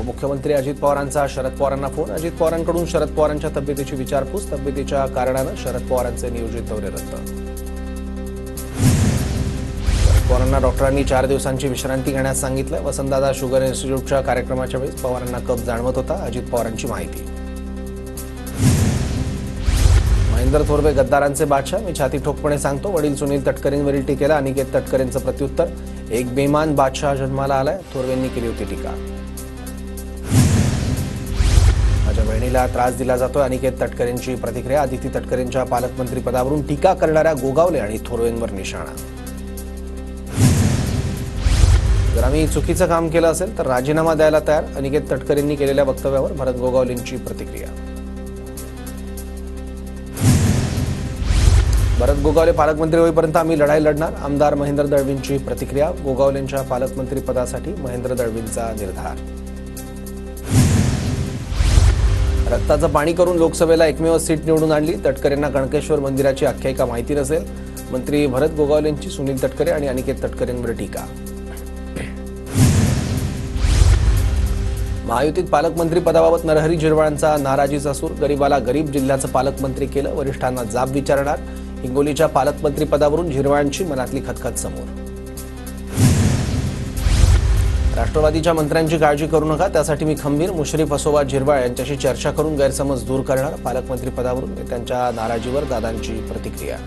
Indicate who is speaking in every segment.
Speaker 1: उपमुख्यमंत्री अजित पवारांचा शरद पवारांना फोन. अजित पवारांकडून शरद पवारांच्या तब्येतीची विचारपूस. तब्येतीच्या कारणानं शरद पवारांचे नियोजित दौरे रद्द. शरद पवारांना डॉक्टरांनी 4 दिवसांची विश्रांती घेण्यास सांगितलं. वसंतदादा शुगर इन्स्टिट्यूटच्या कार्यक्रमाच्या वेळी पवारांना कफ जाणवत होता. अजित पवारांची माहिती. महेंद्र थोरवे गद्दारांचे बादशाह. मी छाती ठोकपणे सांगतो. वडील सुनील तटकरेंवरील टीकेला अनिकेत तटकरेंचं प्रत्युत्तर. एक बेमान बादशाह जन्माला आलाय, थोरवेंनी केली होती टीका. माझ्या बहिणीला त्रास दिला जातोय, अनिकेत तटकरेंची प्रतिक्रिया. आदिती तटकरेंच्या पालकमंत्रीपदावरून टीका करणाऱ्या गोगावले आणि थोरवेंवर निशाणा. जर आम्ही चुकीचं काम केलं असेल तर राजीनामा द्यायला तयार, अनिकेत तटकरेंनी केलेल्या वक्तव्यावर भरत गोगावलेंची प्रतिक्रिया. भरत गोगावले पालकमंत्री होईपर्यंत आम्ही लढाई लढणार, आमदार महेंद्र दळवींची प्रतिक्रिया. गोगावलेंच्या पालकमंत्री पदासाठी महेंद्र दळवींचा निर्धार. रक्ताचं पाणी करून लोकसभेला एकमेव सीट निवडून आणली. तटकरेंना कणकेश्वर मंदिराची आख्यायिका माहिती नसेल. मंत्री भरत गोगावलेंची सुनील तटकरे आणि अनिकेत तटकरेंवर टीका. महायुतीत पालकमंत्री पदाबाबत नरहरी झिरवाळांचा नाराजीचा सूर. गरीबाला गरीब जिल्ह्याचं पालकमंत्री केलं, वरिष्ठांना जाब विचारणार. हिंगोलीच्या पालकमंत्री पदावरून झिरवाळांची मनातली खतखत समोर. राष्ट्रवादीच्या मंत्र्यांची काळजी करू नका, त्यासाठी मी खंबीर. मुश्रीफ असोबा झिरवाळ यांच्याशी चर्चा करून गैरसमज दूर करणार. पालकमंत्री पदावरून नेत्यांच्या नाराजीवर दादांची प्रतिक्रिया.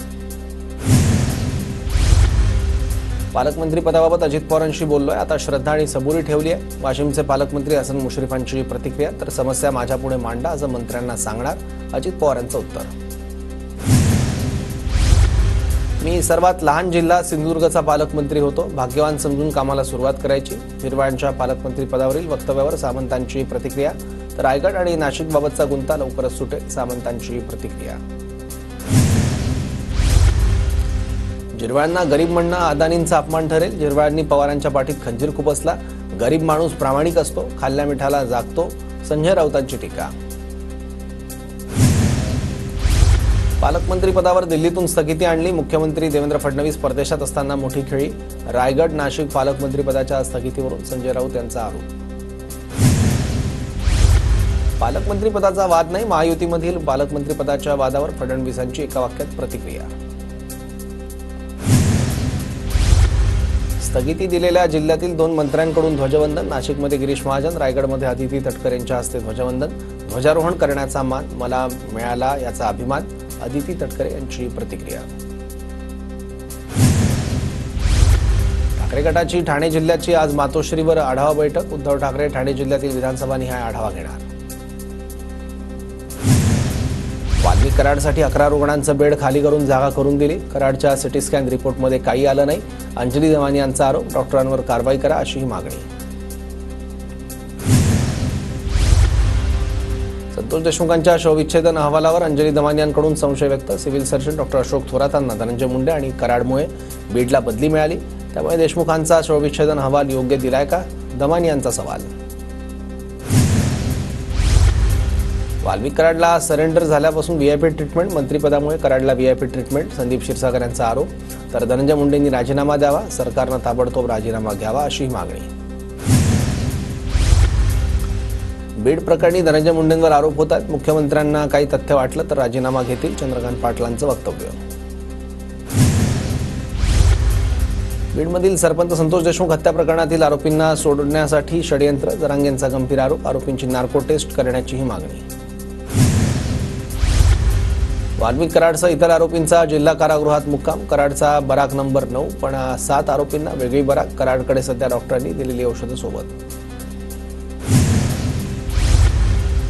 Speaker 1: पालकमंत्री पदाबाबत अजित पवारांशी बोललोय, आता श्रद्धा आणि सबुरी ठेवली आहे. वाशिमचे पालकमंत्री हसन मुश्रीफांची प्रतिक्रिया. तर समस्या माझ्यापुढे मांडा असं मंत्र्यांना सांगणार. अजित पवारांचं उत्तर. मी सर्वात लहान जिल्हा सिंधुदुर्गचा पालकमंत्री होतो, भाग्यवान समजून कामाला सुरुवात करायची. झिरवाळांच्या पालकमंत्री पदावरील वक्तव्यावर सामंतांची प्रतिक्रिया. तर रायगड आणि नाशिकबाबतचा गुंता लवकरच सुटेल, सामंतांची प्रतिक्रिया. झिरवाळांना गरीब म्हणणं अदानींचा अपमान ठरेल. झिरवाळांनी पवारांच्या पाठीत खंजीर खुपसला. गरीब माणूस प्रामाणिक असतो, खाल्ल्या मिठाला जागतो. संजय राऊतांची टीका. पालकमंत्री पदावर दिल्लीतून स्थगिती आणली. मुख्यमंत्री देवेंद्र फडणवीस परदेशात असताना मोठी खेळी. रायगड नाशिक पालकमंत्री पदाच्या स्थगितीवरून संजय राऊत यांचा आरोप. पालकमंत्री पदाचा वाद नाही, महायुतीमधील पालकमंत्री पदाच्या वादावर फडणवीसांची एका वाक्यात प्रतिक्रिया. स्थगिती दिलेल्या जिल्ह्यातील 2 मंत्र्यांकडून ध्वजवंदन. नाशिकमध्ये गिरीश महाजन, रायगडमध्ये आदिती तटकरेंच्या हस्ते ध्वजवंदन. ध्वजारोहण करण्याचा मान मला मिळाला याचा अभिमान. आदिती तटकरे यांची प्रतिक्रिया. ठाकरे गटाची ठाणे जिल्ह्याची आज मातोश्रीवर आढावा बैठक. उद्धव ठाकरे ठाणे जिल्ह्यातील विधानसभा निहाय आढावा घेणार. वाल्मिक कराडसाठी 11 रुग्णांचं बेड खाली करून जागा करून दिली. कराडच्या सिटी स्कॅन रिपोर्टमध्ये काही आलं नाही. अंजली दमानी यांचा आरोप. डॉक्टरांवर कारवाई करा अशीही मागणी. संतोष देशमुखांच्या शवविच्छेदन अहवालावर अंजली दमानी यांकडून संशय व्यक्त. सिव्हिल सर्जन डॉक्टर अशोक थोरातांना धनंजय मुंडे आणि कराडमुळे बीडला बदली मिळाली, त्यामुळे देशमुखांचा शवविच्छेदन अहवाल योग्य दिलाय का, दमानी यांचा सवाल. वाल्मिक कराडला सरेंडर झाल्यापासून व्हीआयपी ट्रीटमेंट. मंत्रिपदामुळे कराडला व्हीआयपी ट्रीटमेंट. संदीप क्षीरसागर यांचा आरोप. तर धनंजय मुंडेंनी राजीनामा द्यावा, सरकारनं ताबडतोब राजीनामा घ्यावा अशीही मागणी. बीड प्रकरणी धनंजय मुंडेंवर आरोप होत आहेत. मुख्यमंत्र्यांना काही तथ्य वाटलं तर राजीनामा घेतील, चंद्रकांत पाटलांचं वक्तव्य. बीडमधील सरपंच संतोष देशमुख हत्या प्रकरणातील आरोपींना सोडण्यासाठी षडयंत्र. जरांगेंचा गंभीर आरोप. आरोपींची नार्को टेस्ट करण्याचीही मागणी. वाल्मिक कराडसह इतर आरोपींचा जिल्हा कारागृहात मुक्काम. कराडचा बराक नंबर 9, पण 7 आरोपींना वेगळी बराक. कराडकडे सध्या डॉक्टरांनी दिलेली औषधं सोबत.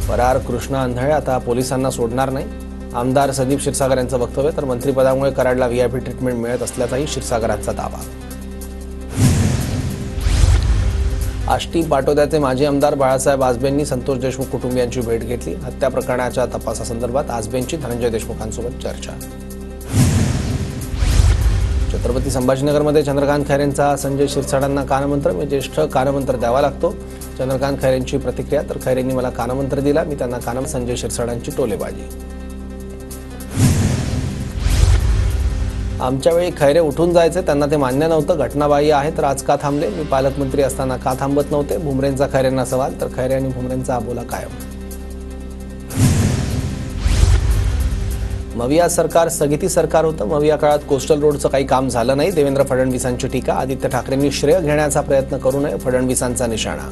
Speaker 1: फरार कृष्णा अंधळे आता पोलिसांना सोडणार नाही. आमदार संदीप क्षीरसागर यांचं वक्तव्य. तर मंत्रिपदामुळे कराडला व्हीआयपी ट्रीटमेंट मिळत असल्याचाही क्षीरसागरांचा दावा. आष्टी पाटोद्याचे माजी आमदार बाळासाहेब आजबेंनी संतोष देशमुख कुटुंबियांची भेट घेतली. हत्या प्रकरणाच्या तपासासंदर्भात आजबेंची धनंजय देशमुखांसोबत चर्चा. छत्रपती संभाजीनगरमध्ये चंद्रकांत खैरेंचा संजय क्षीरसागरांना कानमंत्र. मी ज्येष्ठ कानमंत्र द्यावा लागतो. चंद्रकांत खैरेंची प्रतिक्रिया. तर खैरेंनी मला कानमंत्र दिला, मी त्यांना संजय क्षीरसागरांची टोलेबाजी. आमच्या वेळी खैरे उठून जायचे, त्यांना ते मान्य नव्हतं. घटनाबाह्य आहे तर आज का थांबले? मी पालकमंत्री असताना का थांबत नव्हते? भुमरेंचा खैरेंना सवाल, तर खैरे आणि भुमरेंचा अबोला कायम. मविया सरकार स्थगिती सरकार होतं. मविया काळात कोस्टल रोडचं काही काम झालं नाही. देवेंद्र फडणवीसांची टीका. आदित्य ठाकरेंनी श्रेय घेण्याचा प्रयत्न करू नये, फडणवीसांचा निशाणा.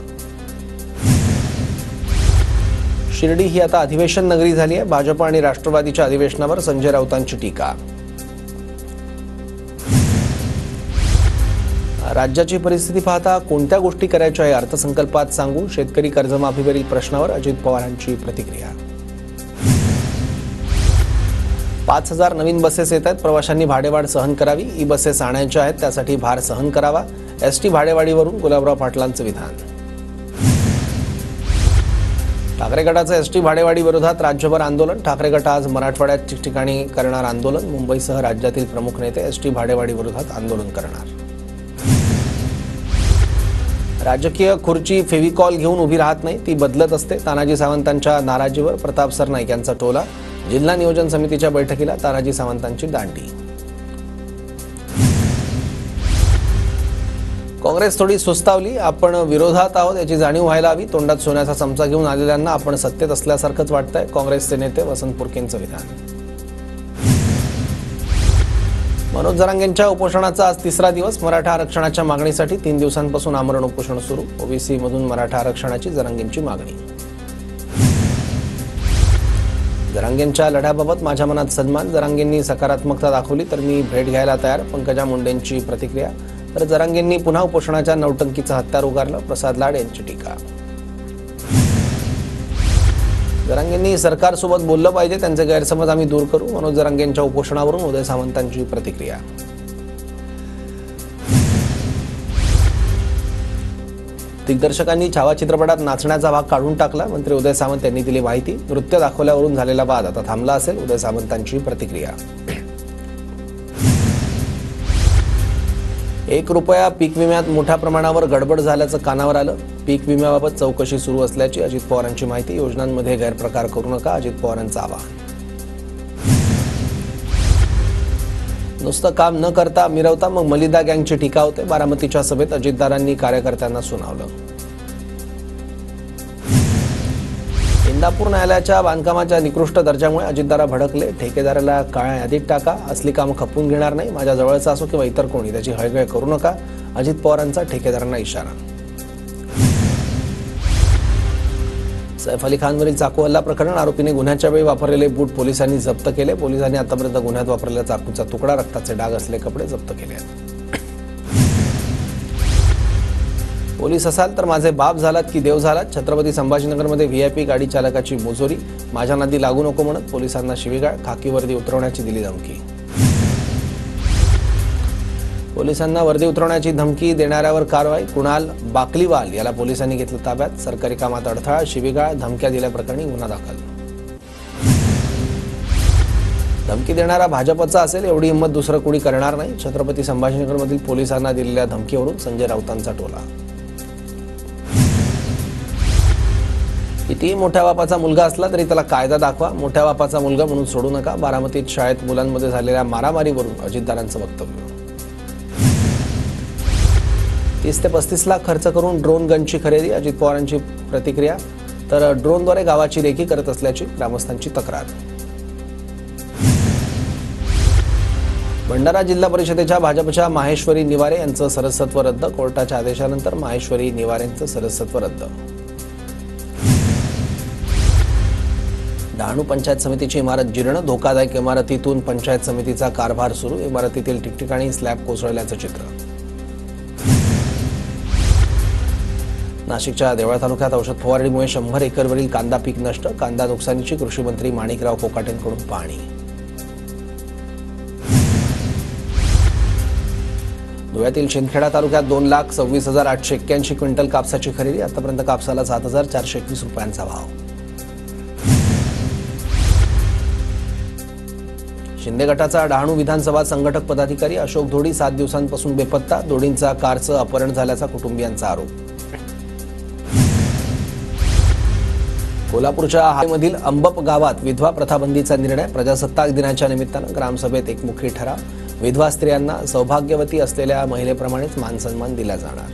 Speaker 1: शिर्डी ही आता अधिवेशन नगरी झाली आहे. भाजप आणि राष्ट्रवादीच्या अधिवेशनावर संजय राऊतांची टीका. राज्याची परिस्थिती पाहता कोणत्या गोष्टी करायच्या हे अर्थसंकल्पात सांगू. शेतकरी कर्जमाफीवरील प्रश्नावर अजित पवारांची प्रतिक्रिया. 5,000 नवीन बसेस येत आहेत. प्रवाशांनी भाडेवाढ सहन करावी. ई बसेस आणायच्या आहेत, त्यासाठी भार सहन करावा. एसटी भाडेवाढीवरून गुलाबराव पाटलांचं विधान. ठाकरे गटाचं एसटी भाडेवाढी विरोधात राज्यभर आंदोलन. ठाकरे गट आज मराठवाड्यात ठिकठिकाणी करणार आंदोलन. मुंबईसह राज्यातील प्रमुख नेते एसटी भाडेवाढी विरोधात आंदोलन करणार. राजकीय खुर्ची फेविकॉल घेऊन उभी राहत नाही, ती बदलत असते. तानाजी सावंतांच्या नाराजीवर प्रताप सरनाईक यांचा टोला. जिल्हा नियोजन समितीच्या बैठकीला तानाजी सावंतांची दांडी. काँग्रेस थोडी सुस्तावली. आपण विरोधात आहोत याची जाणीव व्हायला हवी. तोंडात सोन्याचा चमचा घेऊन आलेल्यांना आपण सत्तेत असल्यासारखंच वाटतंय. काँग्रेसचे नेते वसंत पुरकेंचं विधान. मनोज जरांगेंच्या उपोषणाचा आज 3रा दिवस. मराठा आरक्षणाच्या मागणीसाठी 3 दिवसांपासून आमरण उपोषण सुरू. ओबीसी मधून मराठा आरक्षणाची जरांगेंची मागणी. जरांगेंच्या लढ्याबाबत माझ्या मनात सन्मान. जरांगेंनी सकारात्मकता दाखवली तर मी भेट घ्यायला तयार. पंकजा मुंडेंची प्रतिक्रिया. तर जरांगेंनी पुन्हा उपोषणाच्या नौटंकीचं हत्यार उगारलं. प्रसाद लाड यांची टीका. जरांगेंनी सरकारसोबत बोललं पाहिजे, त्यांचे गैरसमज आम्ही दूर करू. मनोज जरांगेंच्या उपोषणावरून उदय सामंतांची प्रतिक्रिया. दिग्दर्शकांनी छावा चित्रपटात नाचण्याचा भाग काढून टाकला. मंत्री उदय सामंत यांनी दिली माहिती. नृत्य दाखवल्यावरून झालेला वाद आता थांबला असेल. उदय सामंतांची प्रतिक्रिया. ₹1 पीक विम्यात मोठ्या प्रमाणावर गडबड झाल्याचं कानावर आलं. पीक विम्याबाबत चौकशी सुरू असल्याची अजित पवारांची माहिती. योजनांमध्ये गैरप्रकार करू नका, अजित पवारांचं आवाहन. नुसतं काम न करता मिरवता मग मलिदा गँगची टीका होते. बारामतीच्या सभेत अजितदारांनी कार्यकर्त्यांना सुनावलं. इंदापूर न्यायालयाच्या बांधकामाच्या निकृष्ट दर्जामुळे अजितदारा भडकले. ठेकेदाराला काळ्या यादीत टाका, असली कामं खपवून घेणार नाही. माझ्या जवळचा असो किंवा इतर कोणी, त्याची हयगय करू नका, अजित पवारांचा ठेकेदारांना इशारा. सैफ अली खानवरील चाकू हल्ला प्रकरण. आरोपीने गुन्ह्याच्या वेळी वापरलेले बूट पोलिसांनी जप्त केले. पोलिसांनी आतापर्यंत गुन्ह्यात वापरलेला चाकूचा तुकडा, रक्ताचे डाग असलेले कपडे जप्त केले आहेत. पोलीस असाल तर माझे बाप झालात की देव झालात. छत्रपती संभाजीनगरमध्ये व्हीआयपी गाडी चालकाची मुजोरी. माझ्या नादी लागू नको म्हणत पोलिसांना शिवीगाळ. खाकी वर्दी उतरवण्याची दिली धमकी. पोलिसांना वर्दी उतरवण्याची धमकी देणाऱ्यावर कारवाई. कुणाल बाकलीवाल याला पोलिसांनी घेतलं ताब्यात. सरकारी कामात अडथळा, शिवीगाळ, धमक्या दिल्याप्रकरणी गुन्हा दाखल. धमकी देणारा भाजपचा असेल एवढी हिंमत दुसरं कोणी करणार नाही. छत्रपती संभाजीनगरमधील पोलिसांना दिलेल्या धमकीवरून संजय राऊतांचा टोला. कितीही मोठ्या बापाचा मुलगा असला तरी त्याला कायदा दाखवा. मोठ्या बापाचा मुलगा म्हणून सोडू नका. बारामतीत शाळेत मुलांमध्ये झालेल्या मारामारीवरून अजितदारांचं वक्तव्य. 30 ते 35 लाख खर्च करून ड्रोन गनची खरेदी. अजित पवारांची प्रतिक्रिया. तर ड्रोनद्वारे गावाची रेकी करत असल्याची ग्रामस्थांची तक्रार. भंडारा जिल्हा परिषदेच्या भाजपच्या माहेश्वरी निवारे यांचं सदस्यत्व रद्द. कोर्टाच्या आदेशानंतर माहेश्वरी निवारेंचं सदस्यत्व रद्द. डहाणू पंचायत समितीची इमारत जीर्ण. धोकादायक इमारतीतून पंचायत समितीचा कारभार सुरू. इमारतीतील ठिकठिकाणी स्लॅब कोसळल्याचं चित्र. नाशिकच्या देवळा तालुक्यात औषध फवारणीमुळे 100 एकरवरील कांदा पीक नष्ट. कांदा नुकसानीची कृषी मंत्री माणिकराव कोकाटेंकडून पाहणी. धुळ्यातील शिंदखेडा तालुक्यात 2,26,881 क्विंटल कापसाची खरेदी. आतापर्यंत कापसाला 7,421 रुपयांचा भाव. शिंदे गटाचा डहाणू विधानसभा संघटक पदाधिकारी अशोक धोडी 7 दिवसांपासून बेपत्ता. धोडींचा कारचं अपहरण झाल्याचा कुटुंबियांचा आरोप. कोल्हापूरच्या हायमधील अंबप गावात विधवा प्रथाबंदीचा निर्णय. प्रजासत्ताक दिनाच्या निमित्तानं ग्रामसभेत एकमुखी ठराव. विधवा स्त्रियांना सौभाग्यवती असलेल्या महिलेप्रमाणेच मानसन्मान दिला जाणार.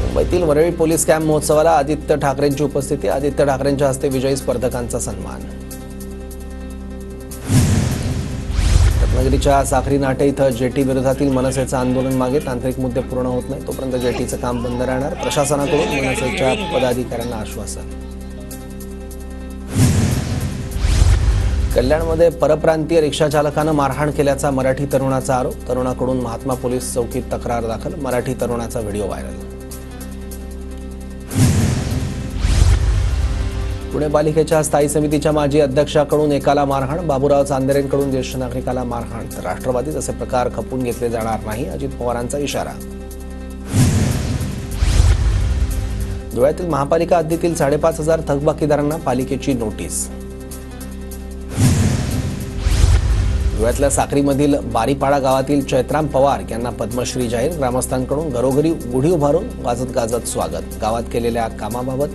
Speaker 1: मुंबईतील वरळी पोलीस कॅम्प महोत्सवाला आदित्य ठाकरेंची उपस्थिती. आदित्य ठाकरेंच्या हस्ते विजयी स्पर्धकांचा सन्मान. रत्नागिरीच्या साखरी नाटे इथं जेटी विरोधातील मनसेचं आंदोलन मागे. तांत्रिक मुद्दे पूर्ण होत नाही तोपर्यंत जेटीचं काम बंद राहणार. प्रशासनाकडून मनसेच्या पदाधिकाऱ्यांना आश्वासन. कल्याणमध्ये परप्रांतीय रिक्षाचालकानं मारहाण केल्याचा मराठी तरुणाचा आरोप. तरुणाकडून महात्मा पोलीस चौकीत तक्रार दाखल. मराठी तरुणाचा व्हिडिओ व्हायरल. पुणे पालिकेच्या स्थायी समितीच्या माजी अध्यक्षाकडून एकाला मारहाण. बाबूराव चांदेरेंकडून ज्येष्ठ नागरिकाला मारहाण. तर राष्ट्रवादीत असे प्रकार खपून घेतले जाणार नाही, अजित पवारांचा इशारा. धुळ्यातील महापालिका हद्दीतील 5,500 थकबाकीदारांना पालिकेची नोटीस. धुळ्यातल्या साक्रीमधील बारीपाडा गावातील चैत्राम पवार यांना पद्मश्री जाहीर. ग्रामस्थांकडून घरोघरी गुढी उभारून वाजत गाजत स्वागत. गावात केलेल्या कामाबाबत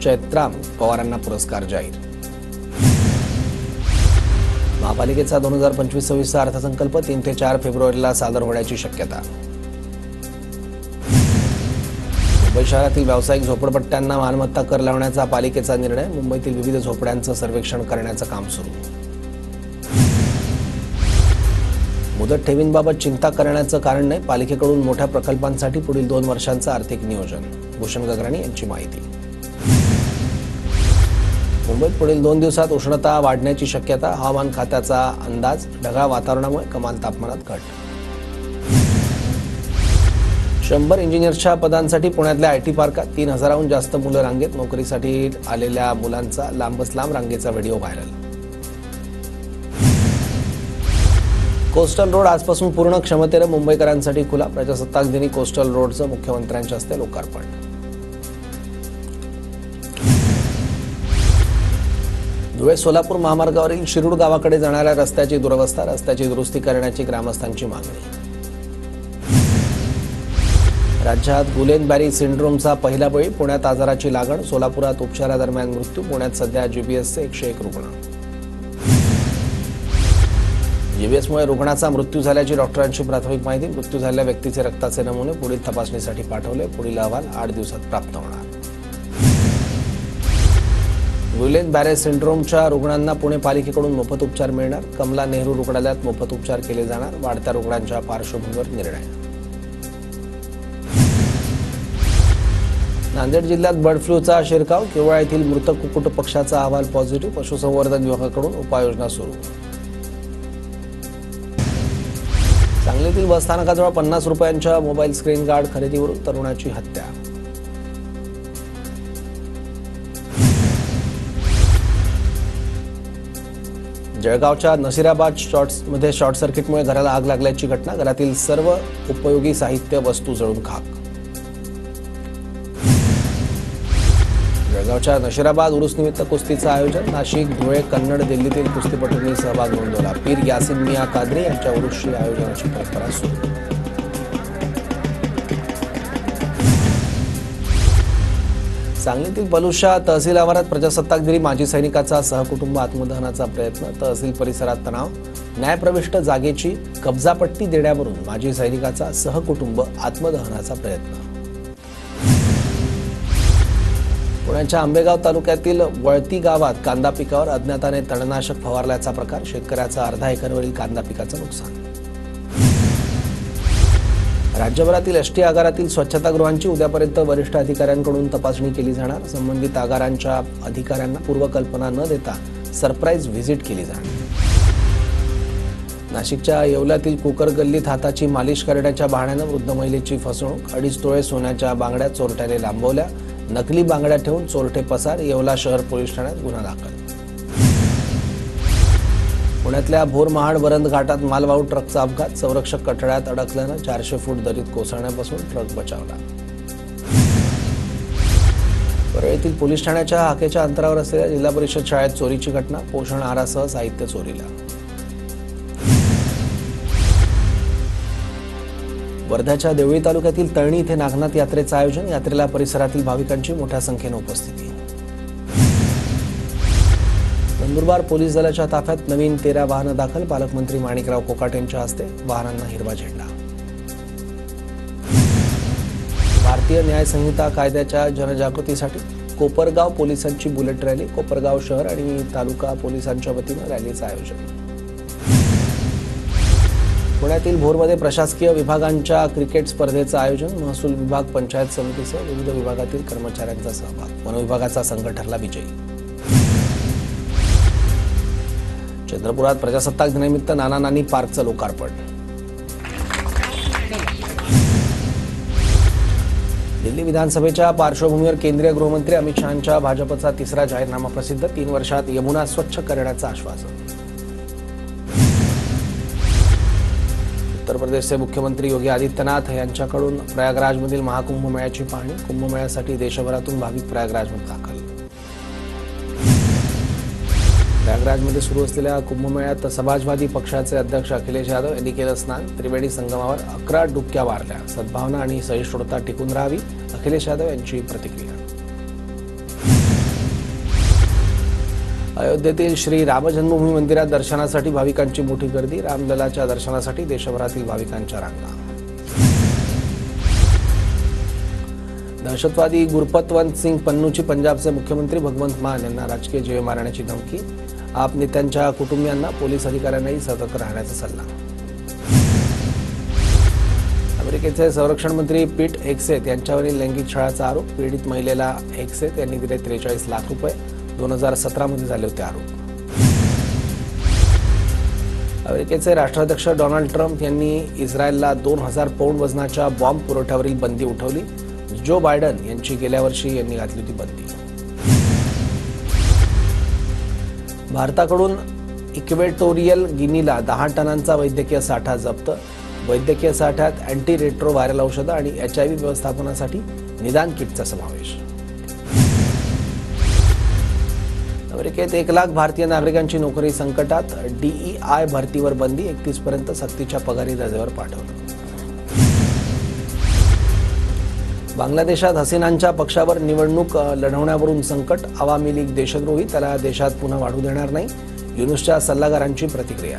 Speaker 1: चैत्राम पवारांना पुरस्कार जाहीर. महापालिकेचा 2025-26 अर्थसंकल्प 3 ते 4 फेब्रुवारीला सादर होण्याची शक्यता. मुंबई शहरातील व्यावसायिक झोपडपट्ट्यांना मालमत्ता कर लावण्याचा पालिकेचा निर्णय. मुंबईतील विविध झोपड्यांचं सर्वेक्षण करण्याचं काम सुरू. मुदत ठेवींबाबत चिंता करण्याचं कारण नाही. पालिकेकडून मोठ्या प्रकल्पांसाठी पुढील 2 वर्षांचं आर्थिक नियोजन. भूषण गगराणी यांची माहिती. मुंबईत पुढील 2 दिवसात उष्णता वाढण्याची शक्यता. हवामान खात्याचा अंदाज. ढगाळ वातावरणामुळे कमाल तापमानात घट. 100 इंजिनियर्सच्या पदांसाठी पुण्यातल्या आयटी पार्कात 3,000हून जास्त मुलं रांगेत. नोकरीसाठी आलेल्या मुलांचा लांबच लांब रांगेचा व्हिडिओ व्हायरल. कोस्टल रोड आजपासून पूर्ण क्षमतेनं मुंबईकरांसाठी खुला. प्रजासत्ताक दिनी कोस्टल रोडचं मुख्यमंत्र्यांच्या हस्ते लोकार्पण. धुळे सोलापूर महामार्गावरील शिरूड गावाकडे जाणाऱ्या रस्त्याची दुरवस्था. रस्त्याची दुरुस्ती करण्याची ग्रामस्थांची मागणी. राज्यात गुलेन-बॅरी सिंड्रोमचा पहिला बळी. पुण्यात आजाराची लागण. सोलापुरात उपचारादरम्यान मृत्यू. पुण्यात सध्या जीबीएसचे 101 रुग्ण. जीबीएसमुळे रुग्णाचा मृत्यू झाल्याची डॉक्टरांची प्राथमिक माहिती. मृत्यू झालेल्या व्यक्तीचे रक्ताचे नमुने पुढील तपासणीसाठी पाठवले. पुढील अहवाल 8 दिवसात प्राप्त होणार. गुलेन-बॅरे सिंड्रोमच्या रुग्णांना पुणे पालिकेकडून मोफत उपचार मिळणार. कमला नेहरू रुग्णालयात मोफत उपचार केले जाणार. वाढत्या रुग्णांच्या पार्श्वभूमीवर निर्णय. नांदेड जिल्ह्यात बर्ड फ्लूचा शिरकाव. किवळा येथील मृत कुक्कुट पक्ष्याचा अहवाल पॉझिटिव्ह. पशुसंवर्धन विभागाकडून उपाययोजना सुरू. सांगलीतील बसस्थानकाजवळ 50 रुपयांच्या मोबाईल स्क्रीन गार्ड खरेदीवरून तरुणाची हत्या. जळगावच्या नशिराबाद मध्ये शॉर्ट सर्किटमुळे घराला आग लागल्याची घटना. घरातील सर्व उपयोगी साहित्य वस्तू जळून खाक. जळगावच्या नशिराबाद उरुसनिमित्त कुस्तीचं आयोजन. नाशिक, धुळे, कन्नड, दिल्लीतील कुस्तीपटूंनी सहभाग नोंदवला. पीर यासिन मिया कादरी यांच्या उरुसची आयोजनाची परंपरा सुरू. सांगलीतील पलुशा तहसील आवारात प्रजासत्ताक दिनी माजी सैनिकाचा सहकुटुंब आत्मदहनाचा प्रयत्न. तहसील परिसरात तणाव. न्यायप्रविष्ट जागेची कब्जापट्टी देण्यावरून माजी सैनिकाचा सहकुटुंब आत्मदहनाचा प्रयत्न. पुण्याच्या आंबेगाव तालुक्यातील वळती गावात कांदा पिकावर अज्ञाताने तणनाशक फवारल्याचा प्रकार. शेतकऱ्याचा अर्धा एकरवरील कांदा पिकाचं नुकसान. राज्यभरातील एसटी आगारातील स्वच्छतागृहांची उद्यापर्यंत वरिष्ठ अधिकाऱ्यांकडून तपासणी केली जाणार. संबंधित आगारांच्या अधिकाऱ्यांना पूर्वकल्पना न देता सरप्राईज व्हिजिट केली जाणार. नाशिकच्या येवल्यातील कुकर गल्लीत हाताची मालिश करण्याच्या बहाण्यानं वृद्ध महिलेची फसवणूक. 2.5 तोळे सोन्याच्या बांगड्या चोरट्याने लांबवल्या. नकली बांगड्या ठेवून चोरटे पसार. येवला शहर पोलीस ठाण्यात गुन्हा दाखल. पुण्यातल्या भोर-महाड वरंद घाटात मालवाहू ट्रकचा अपघात. संरक्षक कठड्यात अडकल्यानं 400 फूट दरीत कोसळण्यापासून ट्रक बचावला. परळीतील पोलीस ठाण्याच्या हाकेच्या अंतरावर असलेल्या जिल्हा परिषद शाळेत चोरीची घटना. पोषण आहारासह साहित्य चोरीला. वर्ध्याच्या देवळी तालुक्यातील तळणी इथे नागनाथ यात्रेचं आयोजन. यात्रेला परिसरातील भाविकांची मोठ्या संख्येने उपस्थिती. नंदुरबार पोलीस दलाच्या ताफ्यात नवीन 13 वाहनं दाखल. पालकमंत्री माणिकराव कोकाटे यांच्या हस्ते वाहनांना हिरवा झेंडा. भारतीय न्याय संहिता कायद्याच्या जनजागृतीसाठी कोपरगाव पोलिसांची बुलेट रॅली. कोपरगाव शहर आणि तालुका पोलिसांच्या वतीनं रॅलीचं आयोजन. पुण्यातील भोरमध्ये प्रशासकीय विभागांच्या क्रिकेट स्पर्धेचं आयोजन. महसूल विभाग, पंचायत समितीसह विविध विभागातील कर्मचाऱ्यांचा सहभाग. वन विभागाचा संघ ठरला विजयी. चंद्रपुरात प्रजासत्ताक दिनानिमित्त नाना नानी पार्कचं लोकार्पण. दिल्ली विधानसभेच्या पार्श्वभूमीवर केंद्रीय गृहमंत्री अमित शहांच्या भाजपचा तिसरा जाहीरनामा प्रसिद्ध. 3 वर्षात यमुना स्वच्छ करण्याचं आश्वासन. उत्तर प्रदेशचे मुख्यमंत्री योगी आदित्यनाथ यांच्याकडून प्रयागराजमधील महाकुंभमेळ्याची पाहणी. कुंभमेळ्यासाठी देशभरातून भाविक प्रयागराजमध्ये दाखल. प्रयागराजमध्ये सुरू असलेल्या कुंभमेळ्यात समाजवादी पक्षाचे अध्यक्ष अखिलेश यादव यांनी केलं स्नान. त्रिवेणी संगमावर 11 डुबक्या मारल्या. सद्भावना आणि सहिष्णुता टिकून राहावी, अखिलेश यादव यांची प्रतिक्रिया. अयोध्येतील श्री राम जन्मभूमी मंदिरात दर्शनासाठी भाविकांची मोठी गर्दी. रामललाच्या दर्शनासाठी देशभरातील भाविकांच्या रांगा. दहशतवादी गुरपतवंत सिंग पन्नूची पंजाबचे मुख्यमंत्री भगवंत मान यांना राजकीय जीवे मारण्याची धमकी. आप नेत्यांच्या कुटुंबियांना, पोलीस अधिकाऱ्यांनाही सतर्क राहण्याचा सल्ला. अमेरिकेचे संरक्षण मंत्री पीट हेगसेथ यांच्यावरील लैंगिक छळाचा आरोप. पीडित महिलेला हेगसेथ यांनी दिले 43 लाख रुपये. 2017 मध्ये झाले होते आरोप. अमेरिकेचे राष्ट्राध्यक्ष डोनाल्ड ट्रम्प यांनी इस्रायलला 2000 पौंड वजनाच्या बॉम्ब पुरवठ्यावरील बंदी उठवली. जो बायडन यांची गेल्या वर्षी यांनी घातली होती बंदी. भारताकडून इक्वेटोरियल गिनीला 10 टनांचा वैद्यकीय साठा जप्त. वैद्यकीय साठ्यात अँटी रेट्रो व्हायरल औषधं आणि HIV व्यवस्थापनासाठी निदान किटचा समावेश. अमेरिकेत 1 लाख भारतीय नागरिकांची नोकरी संकटात. DEI भरतीवर बंदी. 31 पर्यंत सक्तीच्या पगारी रजेवर पाठवलं. बांगलादेशात हसीनांच्या पक्षावर निवडणूक लढवण्यावरून संकट. आवामी लीग देशद्रोही, त्याला देशात पुन्हा वाढू देणार नाही. युनुसच्या सल्लागारांची प्रतिक्रिया.